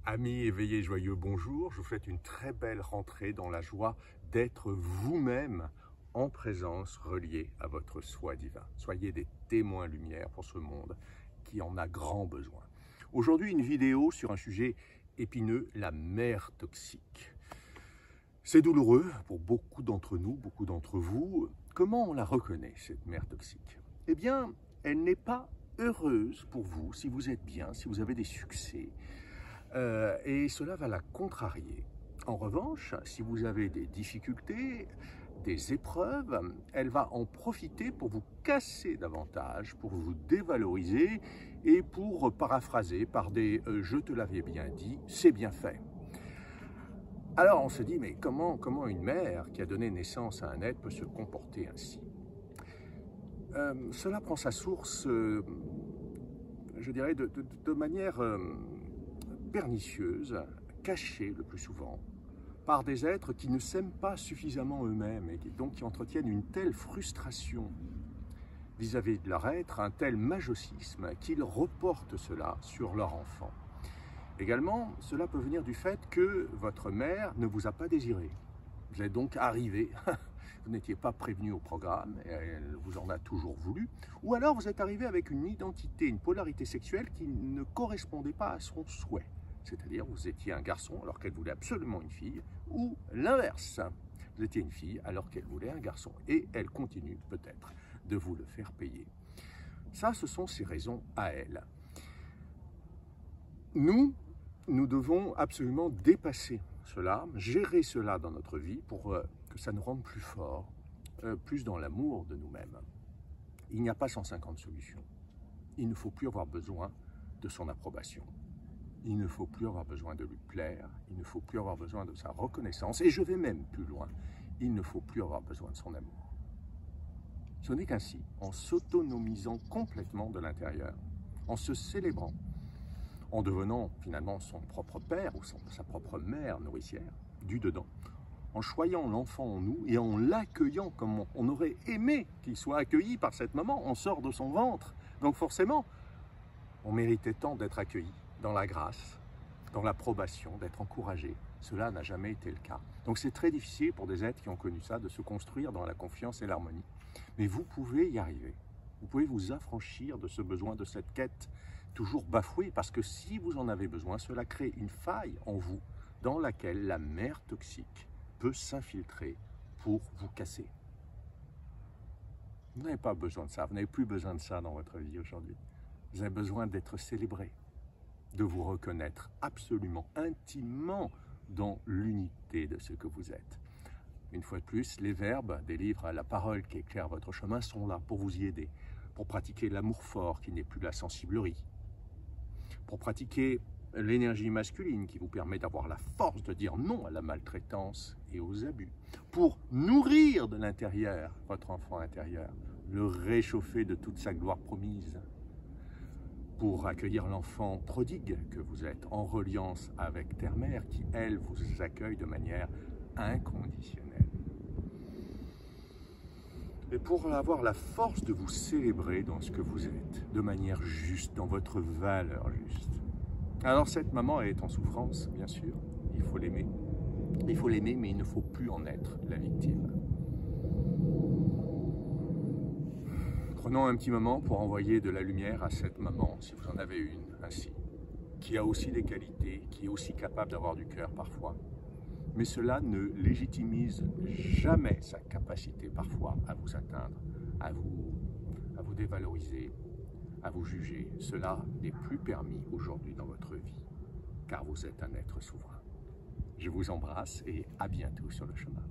Amis éveillés joyeux, bonjour. Je vous souhaite une très belle rentrée dans la joie d'être vous-même en présence reliée à votre soi divin. Soyez des témoins lumière pour ce monde qui en a grand besoin. Aujourd'hui, une vidéo sur un sujet épineux, la mère toxique. C'est douloureux pour beaucoup d'entre nous, beaucoup d'entre vous. Comment on la reconnaît, cette mère toxique? Eh bien, elle n'est pas heureuse pour vous si vous êtes bien, si vous avez des succès. Et cela va la contrarier. En revanche, si vous avez des difficultés, des épreuves, elle va en profiter pour vous casser davantage, pour vous dévaloriser et pour paraphraser par des « je te l'avais bien dit, c'est bien fait ». Alors on se dit, mais comment une mère qui a donné naissance à un être peut se comporter ainsi? Cela prend sa source, je dirais, de manière pernicieuse, cachée le plus souvent, par des êtres qui ne s'aiment pas suffisamment eux-mêmes et donc qui entretiennent une telle frustration vis-à-vis de leur être, un tel masochisme qu'ils reportent cela sur leur enfant. Également, cela peut venir du fait que votre mère ne vous a pas désiré. Vous êtes donc arrivé, vous n'étiez pas prévenu au programme, et elle vous en a toujours voulu, ou alors vous êtes arrivé avec une identité, une polarité sexuelle qui ne correspondait pas à son souhait. C'est-à-dire vous étiez un garçon alors qu'elle voulait absolument une fille, ou l'inverse. Vous étiez une fille alors qu'elle voulait un garçon, et elle continue peut-être de vous le faire payer. Ça, ce sont ses raisons à elle. Nous devons absolument dépasser cela, gérer cela dans notre vie pour que ça nous rende plus forts, plus dans l'amour de nous-mêmes. Il n'y a pas 150 solutions. Il ne faut plus avoir besoin de son approbation. Il ne faut plus avoir besoin de lui plaire. Il ne faut plus avoir besoin de sa reconnaissance. Et je vais même plus loin. Il ne faut plus avoir besoin de son amour. Ce n'est qu'ainsi, en s'autonomisant complètement de l'intérieur, en se célébrant, en devenant finalement son propre père ou sa propre mère nourricière, du dedans, en choyant l'enfant en nous et en l'accueillant comme on aurait aimé qu'il soit accueilli par cette maman. On sort de son ventre, donc forcément, on méritait tant d'être accueilli dans la grâce, dans l'approbation, d'être encouragé. Cela n'a jamais été le cas. Donc c'est très difficile pour des êtres qui ont connu ça de se construire dans la confiance et l'harmonie. Mais vous pouvez y arriver. Vous pouvez vous affranchir de ce besoin, de cette quête toujours bafouée, parce que si vous en avez besoin, cela crée une faille en vous dans laquelle la mère toxique peut s'infiltrer pour vous casser. Vous n'avez pas besoin de ça, vous n'avez plus besoin de ça dans votre vie aujourd'hui. Vous avez besoin d'être célébré, de vous reconnaître absolument, intimement dans l'unité de ce que vous êtes. Une fois de plus, les verbes des livres, la parole qui éclaire votre chemin sont là pour vous y aider, pour pratiquer l'amour fort qui n'est plus la sensiblerie, pour pratiquer l'énergie masculine qui vous permet d'avoir la force de dire non à la maltraitance et aux abus, pour nourrir de l'intérieur votre enfant intérieur, le réchauffer de toute sa gloire promise, pour accueillir l'enfant prodigue que vous êtes en reliance avec Terre-Mère qui, elle, vous accueille de manière inconditionnelle. Et pour avoir la force de vous célébrer dans ce que vous êtes, de manière juste, dans votre valeur juste. Alors cette maman est en souffrance, bien sûr, il faut l'aimer. Il faut l'aimer, mais il ne faut plus en être la victime. Prenons un petit moment pour envoyer de la lumière à cette maman, si vous en avez une, ainsi, qui a aussi des qualités, qui est aussi capable d'avoir du cœur parfois. Mais cela ne légitimise jamais sa capacité parfois à vous atteindre, à vous dévaloriser, à vous juger. Cela n'est plus permis aujourd'hui dans votre vie, car vous êtes un être souverain. Je vous embrasse et à bientôt sur le chemin.